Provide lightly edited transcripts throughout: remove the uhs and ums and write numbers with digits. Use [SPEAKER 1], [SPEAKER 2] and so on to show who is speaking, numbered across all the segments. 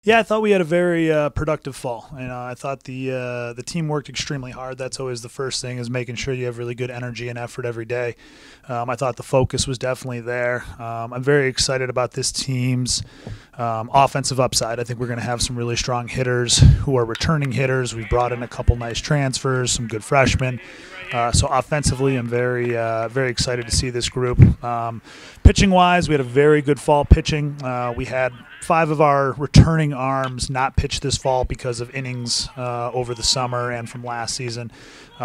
[SPEAKER 1] Yeah, I thought we had a very productive fall. I thought the team worked extremely hard. That's always the first thing, is making sure you have really good energy and effort every day. I thought the focus was definitely there. I'm very excited about this team's offensive upside. I think we're going to have some really strong hitters who are returning hitters. We've brought in a couple nice transfers, some good freshmen. So offensively, I'm very excited to see this group. Pitching-wise, we had a very good fall pitching. We had 5 of our returning arms not pitch this fall because of innings over the summer and from last season.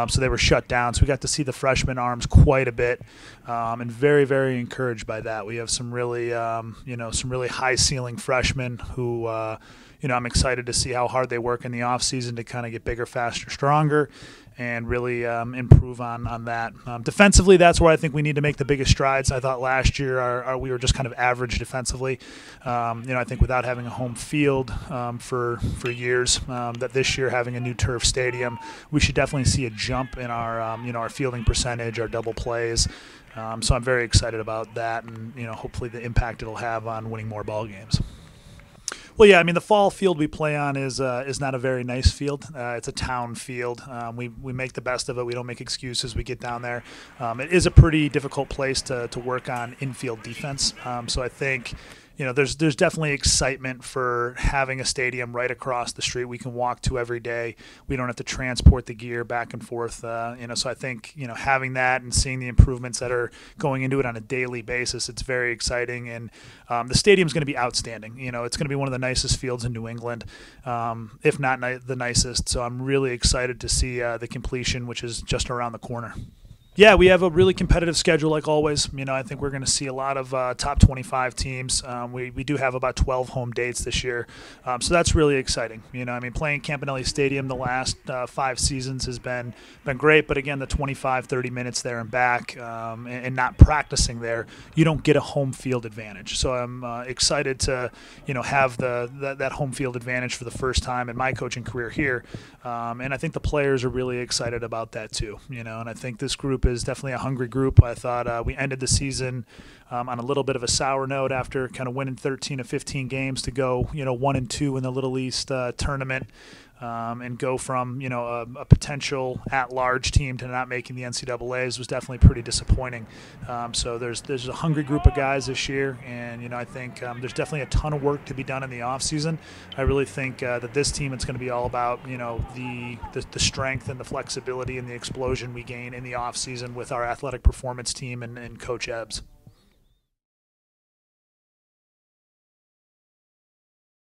[SPEAKER 1] So they were shut down. So we got to see the freshman arms quite a bit, and very encouraged by that. We have some really, some really high ceiling freshmen who, I'm excited to see how hard they work in the off season to kind of get bigger, faster, stronger, and really improve on that. Defensively, that's where I think we need to make the biggest strides. I thought last year we were just kind of average defensively. I think without having a home field for years, that this year having a new turf stadium, we should definitely see a jump in our fielding percentage, our double plays. So I'm very excited about that, and hopefully the impact it'll have on winning more ball games. Well, yeah, I mean, the fall field we play on is not a very nice field. It's a town field. We make the best of it. We don't make excuses. We get down there. It is a pretty difficult place to work on infield defense. So I think there's definitely excitement for having a stadium right across the street we can walk to every day. We don't have to transport the gear back and forth. So I think having that and seeing the improvements that are going into it on a daily basis, it's very exciting. And the stadium's going to be outstanding. It's going to be one of the nicest fields in New England, if not the nicest. So I'm really excited to see the completion, which is just around the corner. Yeah, we have a really competitive schedule like always. I think we're going to see a lot of top 25 teams. We do have about 12 home dates this year, so that's really exciting. Playing Campanelli Stadium the last 5 seasons has been great, but again, the 25, 30 minutes there and back, and not practicing there, you don't get a home field advantage. So I'm excited to have that home field advantage for the first time in my coaching career here, and I think the players are really excited about that too. And I think this group is definitely a hungry group. I thought we ended the season on a little bit of a sour note after kind of winning 13 of 15 games to go 1-2 in the Little East tournament, and go from a potential at-large team to not making the NCAAs was definitely pretty disappointing. So there's a hungry group of guys this year, and I think there's definitely a ton of work to be done in the off season. I really think that this team, it's going to be all about the strength and the flexibility and the explosion we gain in the off season with our athletic performance team and Coach Ebbs.